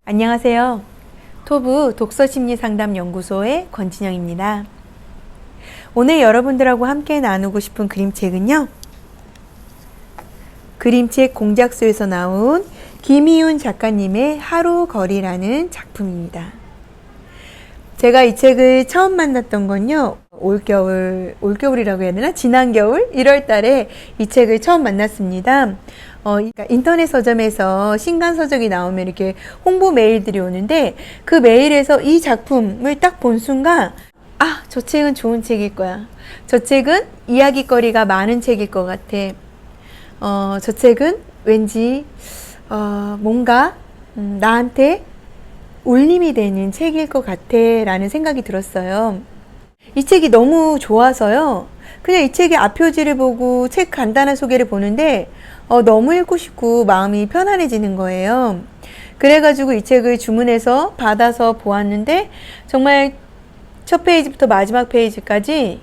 안녕하세요. 토부 독서심리상담연구소의 권진영입니다. 오늘 여러분들하고 함께 나누고 싶은 그림책은요. 그림책 공작소에서 나온 김희윤 작가님의 하루거리라는 작품입니다. 제가 이 책을 처음 만났던 건요. 올겨울이라고 해야 되나? 지난 겨울 1월 달에 이 책을 처음 만났습니다. 그러니까 인터넷 서점에서 신간 서적이 나오면 이렇게 홍보 메일들이 오는데 그 메일에서 이 작품을 딱 본 순간 저 책은 좋은 책일 거야. 저 책은 이야기거리가 많은 책일 것 같아. 저 책은 왠지 뭔가 나한테 울림이 되는 책일 것 같아 라는 생각이 들었어요. 이 책이 너무 좋아서요. 그냥 이 책의 앞표지를 보고 책 간단한 소개를 보는데 너무 읽고 싶고 마음이 편안해지는 거예요. 그래가지고 이 책을 주문해서 받아서 보았는데 정말 첫 페이지부터 마지막 페이지까지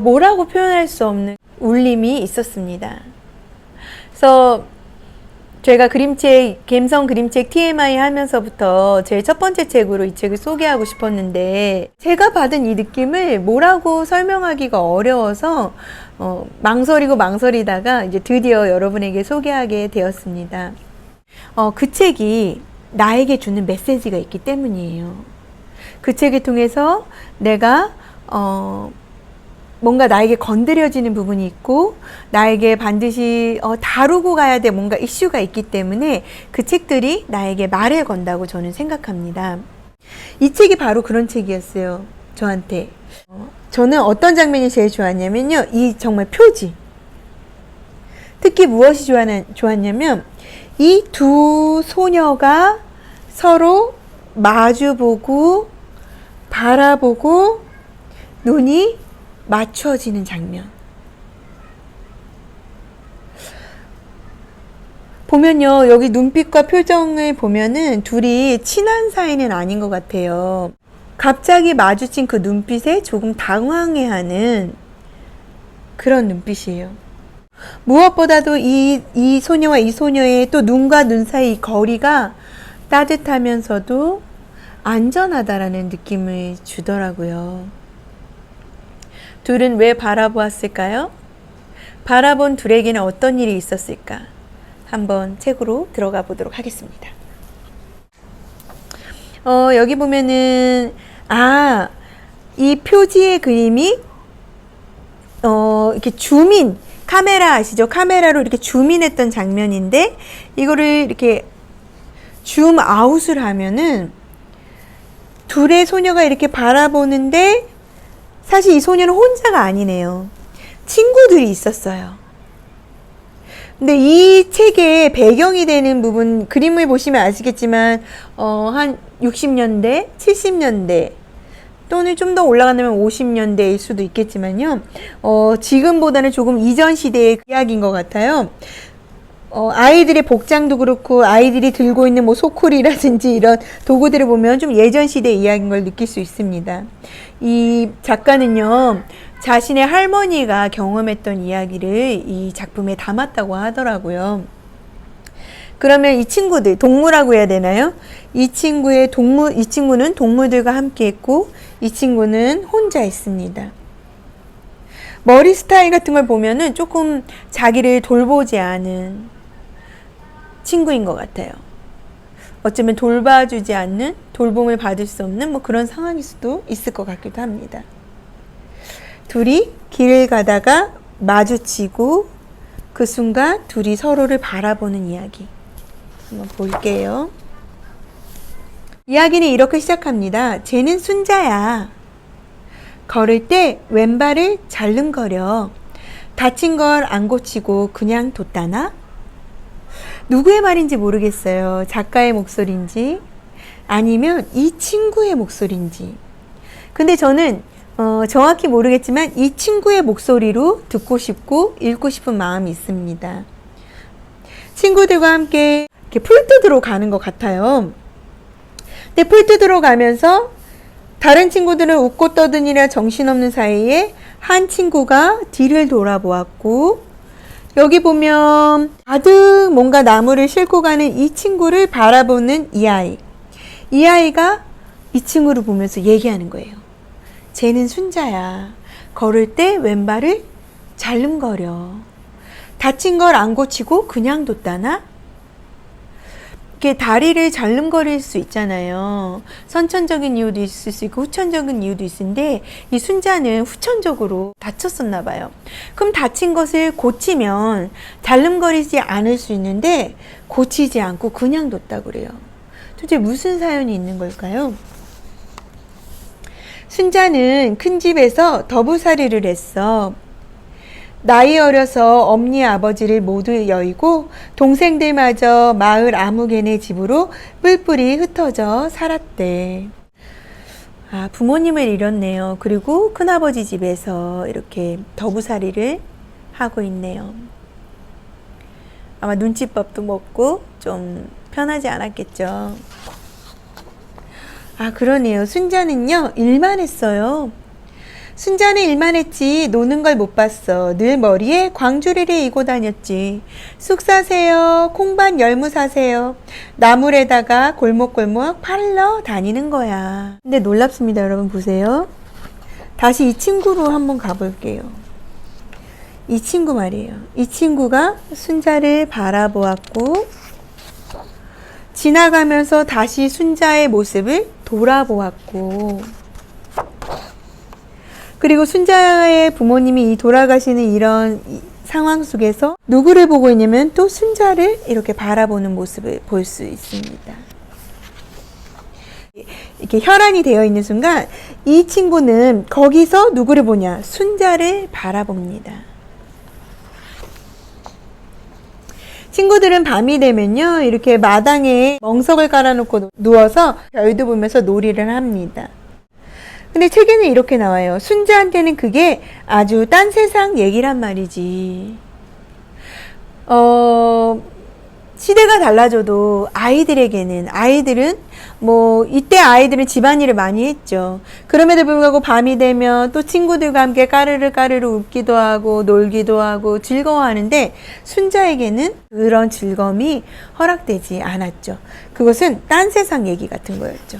뭐라고 표현할 수 없는 울림이 있었습니다. 그래서 제가 감성 그림책 TMI 하면서부터 제 첫 번째 책으로 이 책을 소개하고 싶었는데 제가 받은 이 느낌을 뭐라고 설명하기가 어려워서 망설이다가 이제 드디어 여러분에게 소개하게 되었습니다. 그 책이 나에게 주는 메시지가 있기 때문이에요. 그 책을 통해서 내가 뭔가 나에게 건드려지는 부분이 있고 나에게 반드시 다루고 가야 될 뭔가 이슈가 있기 때문에 그 책들이 나에게 말을 건다고 저는 생각합니다. 이 책이 바로 그런 책이었어요. 저한테. 저는 어떤 장면이 제일 좋았냐면요. 이 정말 표지. 특히 무엇이 좋았냐면 이 두 소녀가 서로 마주보고 바라보고 눈이 맞춰지는 장면. 보면요, 여기 눈빛과 표정을 보면은 둘이 친한 사이는 아닌 것 같아요. 갑자기 마주친 그 눈빛에 조금 당황해하는 그런 눈빛이에요. 무엇보다도 이 소녀와 이 소녀의 또 눈과 눈 사이 거리가 따뜻하면서도 안전하다라는 느낌을 주더라고요. 둘은 왜 바라보았을까요? 바라본 둘에게는 어떤 일이 있었을까? 한번 책으로 들어가 보도록 하겠습니다. 여기 보면은 이 표지의 그림이 이렇게 줌인 카메라 아시죠? 카메라로 이렇게 줌인했던 장면인데 이거를 이렇게 줌 아웃을 하면은 둘의 소녀가 이렇게 바라보는데 사실 이 소녀는 혼자가 아니네요. 친구들이 있었어요. 근데 이 책의 배경이 되는 부분, 그림을 보시면 아시겠지만, 한 60년대, 70년대, 또는 좀 더 올라간다면 50년대일 수도 있겠지만요. 지금보다는 조금 이전 시대의 이야기인 것 같아요. 아이들의 복장도 그렇고 아이들이 들고 있는 뭐 소쿠리라든지 이런 도구들을 보면 좀 예전 시대 이야기인 걸 느낄 수 있습니다. 이 작가는요, 자신의 할머니가 경험했던 이야기를 이 작품에 담았다고 하더라고요. 그러면 이 친구들, 동물이라고 해야 되나요? 이 친구는 동물들과 함께 했고, 이 친구는 혼자 있습니다. 머리 스타일 같은 걸 보면은 조금 자기를 돌보지 않은 친구인 것 같아요. 어쩌면 돌봐주지 않는, 돌봄을 받을 수 없는 뭐 그런 상황일 수도 있을 것 같기도 합니다. 둘이 길을 가다가 마주치고 그 순간 둘이 서로를 바라보는 이야기. 한번 볼게요. 이야기는 이렇게 시작합니다. 쟤는 순자야. 걸을 때 왼발을 잘름거려. 다친 걸 안 고치고 그냥 뒀다나? 누구의 말인지 모르겠어요. 작가의 목소리인지 아니면 이 친구의 목소리인지. 근데 저는 정확히 모르겠지만 이 친구의 목소리로 듣고 싶고 읽고 싶은 마음이 있습니다. 친구들과 함께 이렇게 풀 뜯으러 가는 것 같아요. 근데 풀 뜯으러 가면서 다른 친구들은 웃고 떠드니라 정신없는 사이에 한 친구가 뒤를 돌아보았고 여기 보면 가득 뭔가 나무를 싣고 가는 이 친구를 바라보는 이 아이. 이 아이가 이 친구를 보면서 얘기하는 거예요. 쟤는 순자야. 걸을 때 왼발을 잘름거려. 다친 걸 안 고치고 그냥 뒀다나? 이렇게 다리를 잘름거릴 수 있잖아요. 선천적인 이유도 있을 수 있고 후천적인 이유도 있는데 이 순자는 후천적으로 다쳤었나 봐요. 그럼 다친 것을 고치면 잘름거리지 않을 수 있는데 고치지 않고 그냥 뒀다고 그래요. 도대체 무슨 사연이 있는 걸까요? 순자는 큰 집에서 더부살이를 했어. 나이 어려서 엄니 아버지를 모두 여의고 동생들마저 마을 아무개네 집으로 뿔뿔이 흩어져 살았대. 아, 부모님을 잃었네요. 그리고 큰아버지 집에서 이렇게 더부살이를 하고 있네요. 아마 눈칫밥도 먹고 좀 편하지 않았겠죠. 아, 그러네요. 순자는요, 일만 했어요. 순자는 일만 했지 노는 걸 못 봤어. 늘 머리에 광주리를 이고 다녔지. 쑥 사세요. 콩밭 열무 사세요. 나물에다가 골목골목 팔러 다니는 거야. 근데 놀랍습니다. 여러분 보세요. 다시 이 친구로 한번 가볼게요. 이 친구 말이에요. 이 친구가 순자를 바라보았고 지나가면서 다시 순자의 모습을 돌아보았고 그리고 순자의 부모님이 돌아가시는 이런 상황 속에서 누구를 보고 있냐면 또 순자를 이렇게 바라보는 모습을 볼 수 있습니다. 이렇게 혈안이 되어 있는 순간 이 친구는 거기서 누구를 보냐? 순자를 바라봅니다. 친구들은 밤이 되면요 이렇게 마당에 멍석을 깔아놓고 누워서 별도 보면서 놀이를 합니다. 근데 책에는 이렇게 나와요. 순자한테는 그게 아주 딴 세상 얘기란 말이지. 시대가 달라져도 아이들은 뭐 이때 아이들은 집안일을 많이 했죠. 그럼에도 불구하고 밤이 되면 또 친구들과 함께 까르르 웃기도 하고 놀기도 하고 즐거워하는데 순자에게는 그런 즐거움이 허락되지 않았죠. 그것은 딴 세상 얘기 같은 거였죠.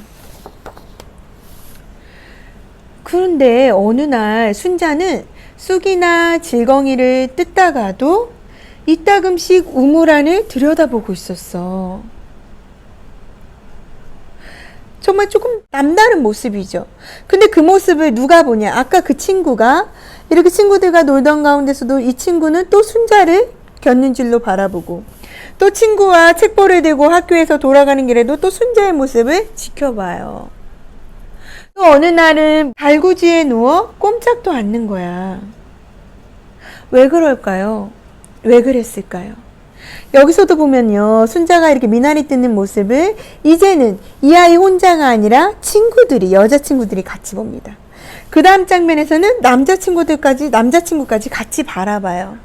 그런데 어느 날 순자는 쑥이나 질겅이를 뜯다가도 이따금씩 우물 안을 들여다보고 있었어. 정말 조금 남다른 모습이죠. 근데 그 모습을 누가 보냐? 아까 그 친구가 이렇게 친구들과 놀던 가운데서도 이 친구는 또 순자를 곁눈질로 바라보고 또 친구와 책보를 들고 학교에서 돌아가는 길에도 또 순자의 모습을 지켜봐요. 또 어느 날은 달구지에 누워 꼼짝도 않는 거야. 왜 그럴까요? 왜 그랬을까요? 여기서도 보면요. 순자가 이렇게 미나리 뜯는 모습을 이제는 이 아이 혼자가 아니라 여자친구들이 같이 봅니다. 그 다음 장면에서는 남자친구까지 같이 바라봐요.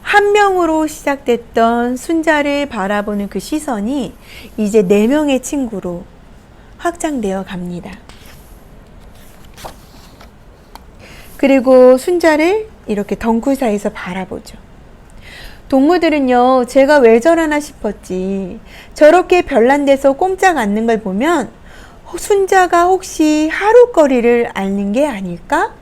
한 명으로 시작됐던 순자를 바라보는 그 시선이 이제 4명의 친구로 확장되어 갑니다. 그리고 순자를 이렇게 덩굴 사이에서 바라보죠. 동무들은요, 제가 왜 저러나 싶었지. 저렇게 별난 데서 꼼짝 않는 걸 보면 순자가 혹시 하루거리를 앓는 게 아닐까?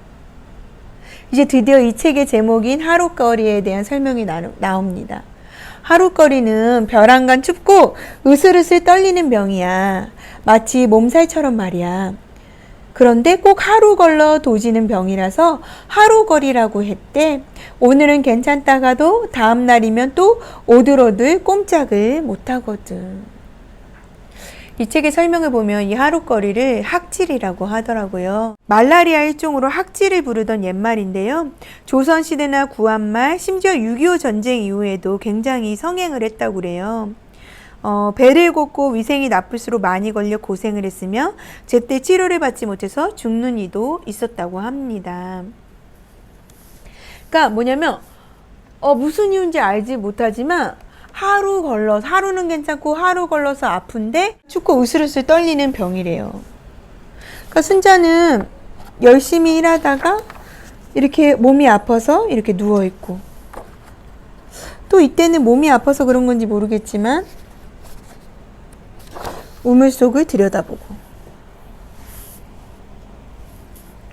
이제 드디어 이 책의 제목인 하루거리에 대한 설명이 나옵니다. 하루거리는 벼랑간 춥고 으슬으슬 떨리는 병이야. 마치 몸살처럼 말이야. 그런데 꼭 하루 걸러 도지는 병이라서 하루거리라고 했대. 오늘은 괜찮다가도 다음 날이면 또 오들오들 꼼짝을 못하거든. 이 책의 설명을 보면 이 하루거리를 학질이라고 하더라고요. 말라리아 일종으로 학질을 부르던 옛말인데요. 조선시대나 구한말, 심지어 6.25 전쟁 이후에도 굉장히 성행을 했다고 그래요. 배를 걷고 위생이 나쁠수록 많이 걸려 고생을 했으며 제때 치료를 받지 못해서 죽는 이도 있었다고 합니다. 그러니까 뭐냐면 무슨 이유인지 알지 못하지만 하루는 괜찮고 하루 걸러서 아픈데 춥고 으슬으슬 떨리는 병이래요. 그러니까 순자는 열심히 일하다가 이렇게 몸이 아파서 이렇게 누워있고 또 이때는 몸이 아파서 그런 건지 모르겠지만 우물 속을 들여다보고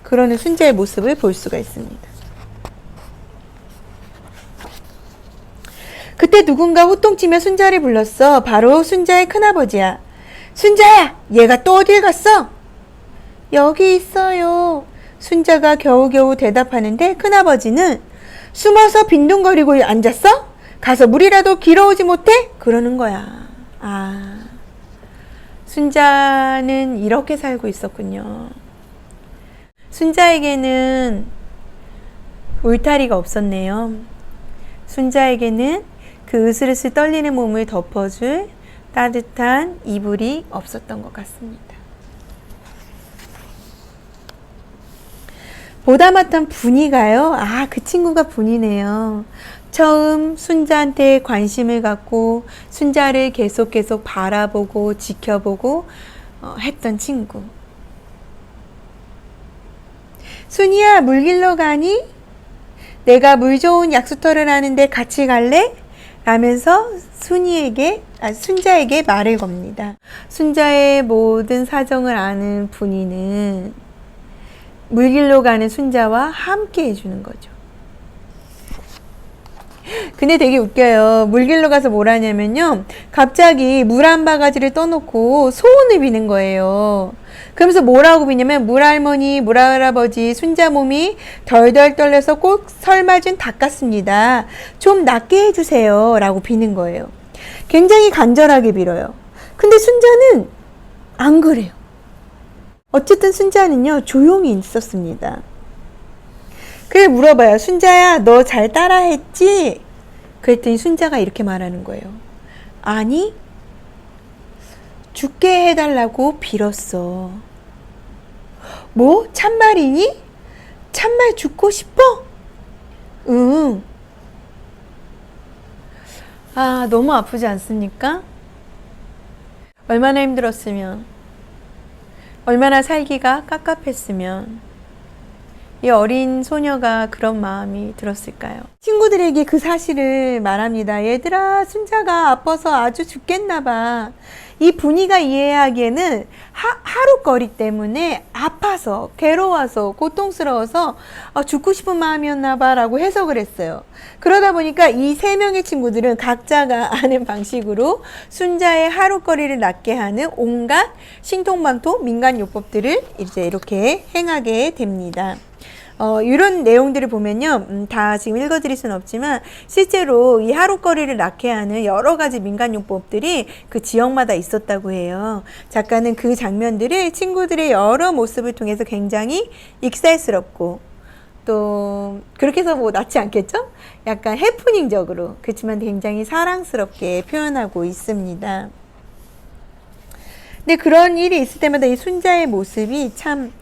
그러는 순자의 모습을 볼 수가 있습니다. 그때 누군가 호통치며 순자를 불렀어. 바로 순자의 큰아버지야. 순자야, 얘가 또 어딜 갔어? 여기 있어요. 순자가 겨우겨우 대답하는데 큰아버지는 숨어서 빈둥거리고 앉았어? 가서 물이라도 길어오지 못해? 그러는 거야. 아, 순자는 이렇게 살고 있었군요. 순자에게는 울타리가 없었네요. 순자에게는 그 으슬으슬 떨리는 몸을 덮어줄 따뜻한 이불이 없었던 것 같습니다. 보다mat한 분이가요. 아, 그 친구가 분이네요. 처음 순자한테 관심을 갖고 순자를 계속 바라보고 지켜보고 했던 친구. 순이야, 물 길러 가니? 내가 물 좋은 약수터를 하는데 같이 갈래? 라면서 순자에게 말을 겁니다. 순자의 모든 사정을 아는 분이는 물 길러 가는 순자와 함께 해주는 거죠. 근데 되게 웃겨요. 물 길러 가서 뭘 하냐면요. 갑자기 물 한 바가지를 떠놓고 소원을 비는 거예요. 그러면서 뭐라고 비냐면 물할머니, 물할아버지, 순자 몸이 덜덜 떨려서 꼭 설맞은 닭 같습니다. 좀 낫게 해주세요. 라고 비는 거예요. 굉장히 간절하게 빌어요. 근데 순자는 안 그래요. 어쨌든 순자는요, 조용히 있었습니다. 그래 물어봐요. 순자야, 너 잘 따라했지? 그랬더니 순자가 이렇게 말하는 거예요. 아니, 죽게 해달라고 빌었어. 뭐? 참말이니? 참말 죽고 싶어? 응. 아, 너무 아프지 않습니까? 얼마나 힘들었으면, 얼마나 살기가 깝깝했으면 이 어린 소녀가 그런 마음이 들었을까요? 친구들에게 그 사실을 말합니다. 얘들아, 순자가 아파서 아주 죽겠나 봐. 이 분이가 이해하기에는 하루거리 때문에 아파서 괴로워서 고통스러워서 죽고 싶은 마음이었나 봐 라고 해석을 했어요. 그러다 보니까 이 세 명의 친구들은 각자가 아는 방식으로 순자의 하루거리를 낫게 하는 온갖 신통방통 민간요법들을 이제 이렇게 행하게 됩니다. 이런 내용들을 보면요, 다 지금 읽어드릴 수는 없지만 실제로 이 하루거리를 낫게 하는 여러 가지 민간요법들이 그 지역마다 있었다고 해요. 작가는 그 장면들을 친구들의 여러 모습을 통해서 굉장히 익살스럽고 또 그렇게 해서 뭐 낫지 않겠죠? 약간 해프닝적으로, 그렇지만 굉장히 사랑스럽게 표현하고 있습니다. 근데 그런 일이 있을 때마다 이 순자의 모습이 참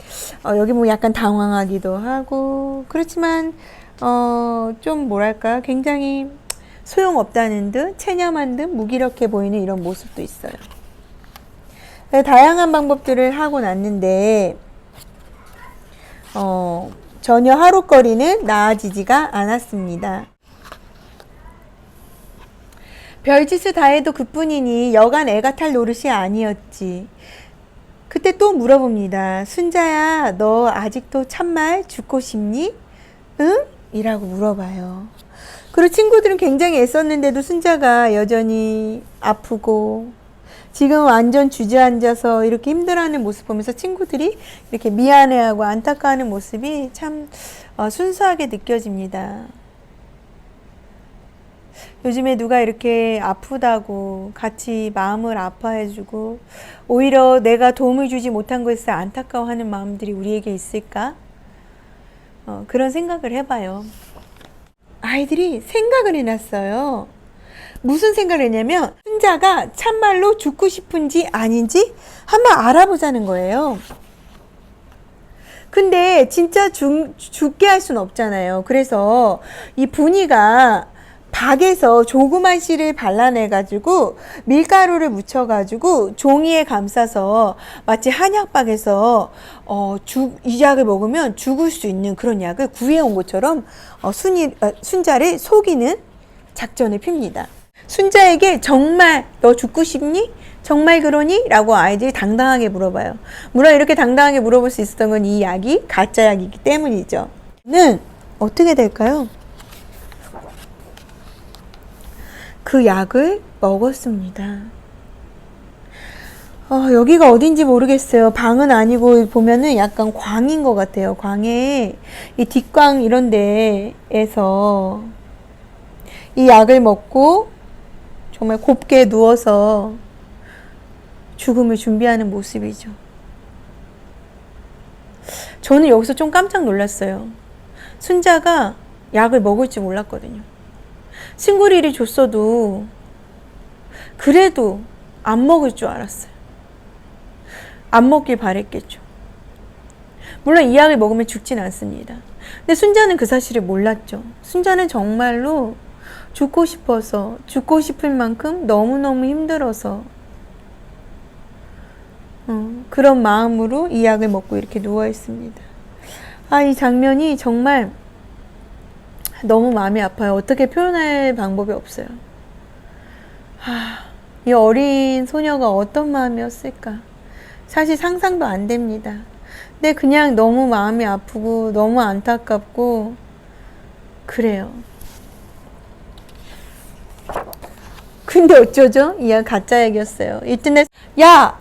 여기 뭐 약간 당황하기도 하고 그렇지만 좀 뭐랄까 굉장히 소용없다는 듯 체념한 듯 무기력해 보이는 이런 모습도 있어요. 다양한 방법들을 하고 났는데 전혀 하루거리는 나아지지가 않았습니다. 별짓을 다 해도 그뿐이니 여간 애가 탈 노릇이 아니었지. 그때 또 물어봅니다. 순자야, 너 아직도 참말 죽고 싶니? 응? 이라고 물어봐요. 그리고 친구들은 굉장히 애썼는데도 순자가 여전히 아프고 지금 완전 주저앉아서 이렇게 힘들어하는 모습 보면서 친구들이 이렇게 미안해하고 안타까워하는 모습이 참 순수하게 느껴집니다. 요즘에 누가 이렇게 아프다고 같이 마음을 아파해주고 오히려 내가 도움을 주지 못한 것에 안타까워하는 마음들이 우리에게 있을까? 그런 생각을 해봐요. 아이들이 생각을 해놨어요. 무슨 생각을 했냐면 순자가 참말로 죽고 싶은지 아닌지 한번 알아보자는 거예요. 근데 진짜 죽게 할 수는 없잖아요. 그래서 이 분이가 박에서 조그만 씨를 발라내가지고 밀가루를 묻혀가지고 종이에 감싸서 마치 한약박에서 이 약을 먹으면 죽을 수 있는 그런 약을 구해온 것처럼 순자를 속이는 작전을 핍니다. 순자에게 정말 너 죽고 싶니? 정말 그러니? 라고 아이들이 당당하게 물어봐요. 물론 이렇게 당당하게 물어볼 수 있었던 건 이 약이 가짜 약이기 때문이죠. 는 어떻게 될까요? 그 약을 먹었습니다. 여기가 어딘지 모르겠어요. 방은 아니고 보면은 약간 광인 것 같아요. 광에 이 뒷광 이런 데에서 이 약을 먹고 정말 곱게 누워서 죽음을 준비하는 모습이죠. 저는 여기서 좀 깜짝 놀랐어요. 순자가 약을 먹을 줄 몰랐거든요. 친구리를 줬어도 그래도 안 먹을 줄 알았어요. 안 먹길 바랬겠죠. 물론 이 약을 먹으면 죽진 않습니다. 근데 순자는 그 사실을 몰랐죠. 순자는 정말로 죽고 싶어서, 죽고 싶을 만큼 너무너무 힘들어서 그런 마음으로 이 약을 먹고 이렇게 누워 있습니다. 이 장면이 정말 너무 마음이 아파요. 어떻게 표현할 방법이 없어요. 이 어린 소녀가 어떤 마음이었을까? 사실 상상도 안 됩니다. 근데 그냥 너무 마음이 아프고 너무 안타깝고 그래요. 근데 어쩌죠? 이 약 가짜 약이었어요. 이튿날 야!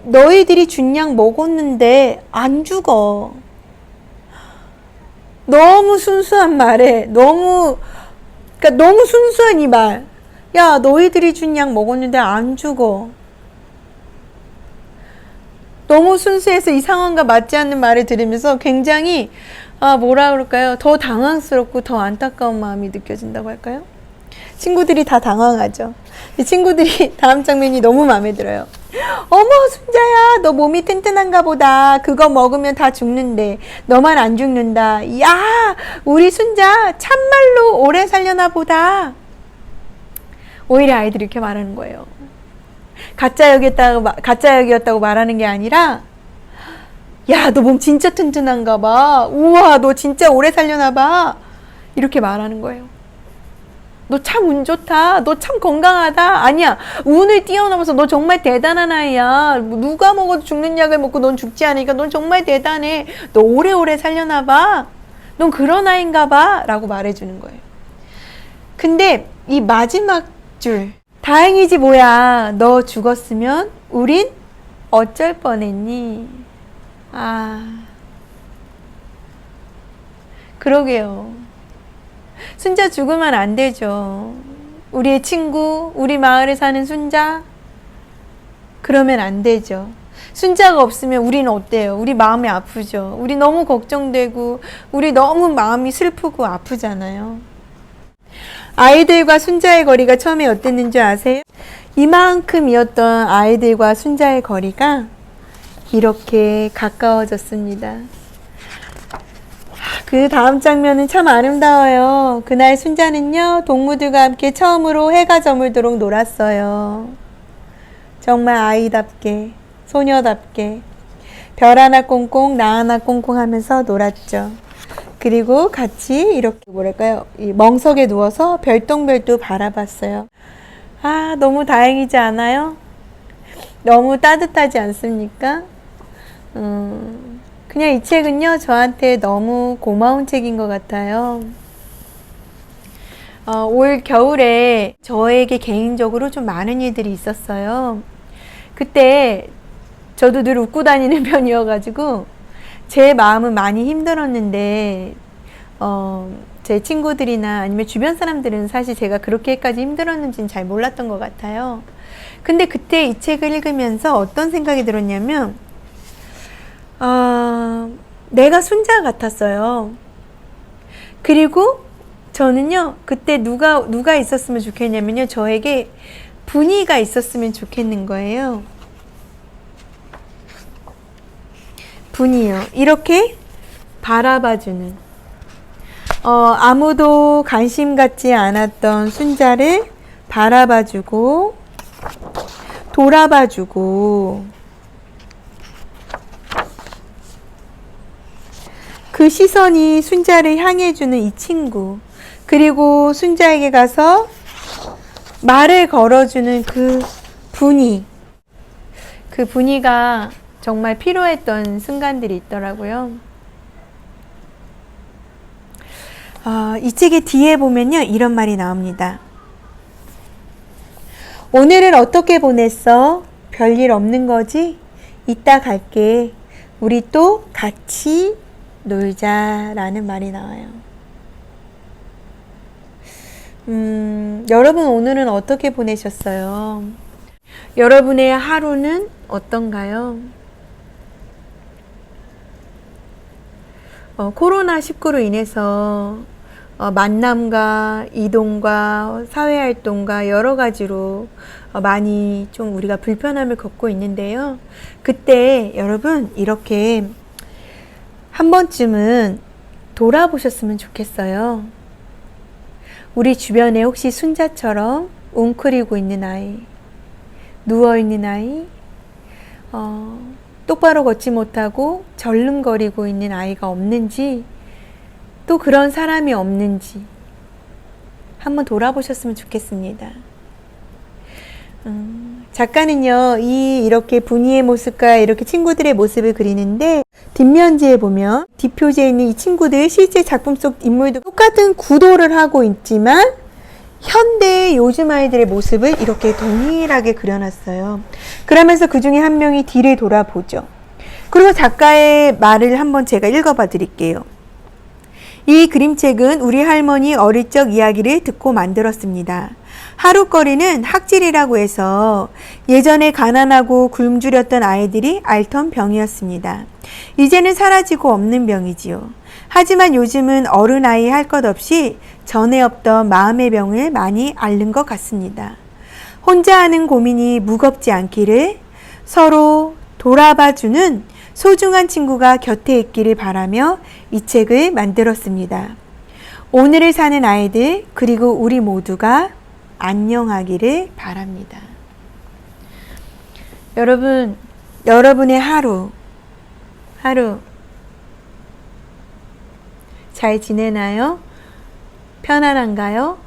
너희들이 준 약 먹었는데 안 죽어. 너무 순수한 말에 너무 순수한 이 말. 야, 너희들이 준 약 먹었는데 안 죽어. 너무 순수해서 이 상황과 맞지 않는 말을 들으면서 굉장히 뭐라 그럴까요? 더 당황스럽고 더 안타까운 마음이 느껴진다고 할까요? 친구들이 다 당황하죠. 이 친구들이 다음 장면이 너무 마음에 들어요. 어머, 순자야, 너 몸이 튼튼한가 보다. 그거 먹으면 다 죽는데 너만 안 죽는다. 야, 우리 순자 참말로 오래 살려나 보다. 오히려 아이들이 이렇게 말하는 거예요. 가짜 약이었다고 말하는 게 아니라, 야, 너 몸 진짜 튼튼한가 봐. 우와, 너 진짜 오래 살려나 봐. 이렇게 말하는 거예요. 너 참 운 좋다. 너 참 건강하다. 아니야, 운을 뛰어넘어서 너 정말 대단한 아이야. 누가 먹어도 죽는 약을 먹고 넌 죽지 않으니까 넌 정말 대단해. 너 오래오래 살려나 봐. 넌 그런 아이인가 봐. 라고 말해주는 거예요. 근데 이 마지막 줄, 다행이지 뭐야. 너 죽었으면 우린 어쩔 뻔했니? 그러게요. 순자 죽으면 안 되죠. 우리의 친구, 우리 마을에 사는 순자, 그러면 안 되죠. 순자가 없으면 우리는 어때요? 우리 마음이 아프죠. 우리 너무 걱정되고 우리 너무 마음이 슬프고 아프잖아요. 아이들과 순자의 거리가 처음에 어땠는지 아세요? 이만큼이었던 아이들과 순자의 거리가 이렇게 가까워졌습니다. 그 다음 장면은 참 아름다워요. 그날 순자는요, 동무들과 함께 처음으로 해가 저물도록 놀았어요. 정말 아이답게, 소녀답게 별 하나 꽁꽁, 나 하나 꽁꽁 하면서 놀았죠. 그리고 같이 이렇게 이 멍석에 누워서 별똥별도 바라봤어요. 너무 다행이지 않아요? 너무 따뜻하지 않습니까? 그냥 이 책은요, 저한테 너무 고마운 책인 것 같아요. 올 겨울에 저에게 개인적으로 좀 많은 일들이 있었어요. 그때 저도 늘 웃고 다니는 편이어가지고 제 마음은 많이 힘들었는데 제 친구들이나 아니면 주변 사람들은 사실 제가 그렇게까지 힘들었는지는 잘 몰랐던 것 같아요. 근데 그때 이 책을 읽으면서 어떤 생각이 들었냐면 내가 순자 같았어요. 그리고 저는요, 그때 누가 있었으면 좋겠냐면요, 저에게 분이가 있었으면 좋겠는 거예요. 분이요. 이렇게 바라봐주는. 아무도 관심 갖지 않았던 순자를 바라봐주고, 돌아봐주고, 그 시선이 순자를 향해주는 이 친구. 그리고 순자에게 가서 말을 걸어주는 그 분위가 정말 필요했던 순간들이 있더라고요. 이 책의 뒤에 보면요, 이런 말이 나옵니다. 오늘은 어떻게 보냈어? 별일 없는 거지? 이따 갈게. 우리 또 같이 놀자라는 말이 나와요. 여러분 오늘은 어떻게 보내셨어요? 여러분의 하루는 어떤가요? 코로나19로 인해서 만남과 이동과 사회활동과 여러 가지로 많이 좀 우리가 불편함을 겪고 있는데요. 그때 여러분 이렇게 한 번쯤은 돌아보셨으면 좋겠어요. 우리 주변에 혹시 순자처럼 웅크리고 있는 아이, 누워있는 아이, 똑바로 걷지 못하고 절름거리고 있는 아이가 없는지, 또 그런 사람이 없는지 한번 돌아보셨으면 좋겠습니다. 작가는요, 이렇게 분이의 모습과 이렇게 친구들의 모습을 그리는데, 뒷면지에 보면 뒷표지에 있는 이 친구들 실제 작품 속 인물도 똑같은 구도를 하고 있지만 현대의 요즘 아이들의 모습을 이렇게 동일하게 그려놨어요. 그러면서 그 중에 한 명이 뒤를 돌아보죠. 그리고 작가의 말을 한번 제가 읽어봐 드릴게요. 이 그림책은 우리 할머니 어릴 적 이야기를 듣고 만들었습니다. 하루거리는 학질이라고 해서 예전에 가난하고 굶주렸던 아이들이 앓던 병이었습니다. 이제는 사라지고 없는 병이지요. 하지만 요즘은 어른 아이 할 것 없이 전에 없던 마음의 병을 많이 앓는 것 같습니다. 혼자 하는 고민이 무겁지 않기를, 서로 돌아봐주는 소중한 친구가 곁에 있기를 바라며 이 책을 만들었습니다. 오늘을 사는 아이들, 그리고 우리 모두가 안녕하기를 바랍니다. 여러분, 여러분의 하루 잘 지내나요? 편안한가요?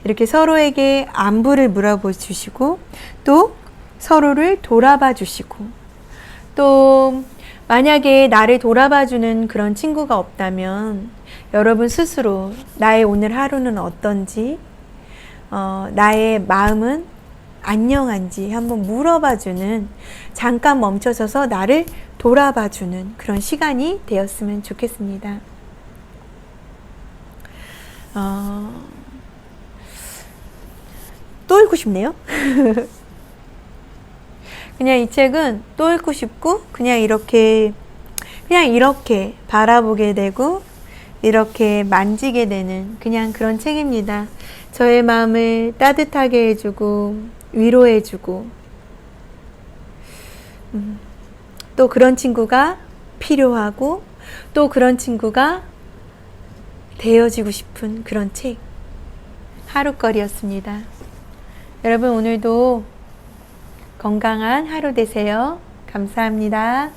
이렇게 서로에게 안부를 물어봐 주시고, 또 서로를 돌아봐 주시고, 또 만약에 나를 돌아봐 주는 그런 친구가 없다면 여러분 스스로 나의 오늘 하루는 어떤지, 나의 마음은 안녕한지 한번 물어봐 주는, 잠깐 멈춰서서 나를 돌아봐 주는 그런 시간이 되었으면 좋겠습니다. 또 읽고 싶네요. 그냥 이 책은 또 읽고 싶고, 그냥 이렇게 바라보게 되고, 이렇게 만지게 되는 그냥 그런 책입니다. 저의 마음을 따뜻하게 해주고, 위로해주고, 또 그런 친구가 필요하고, 또 그런 친구가 되어지고 싶은 그런 책, 하루거리였습니다. 여러분 오늘도 건강한 하루 되세요. 감사합니다.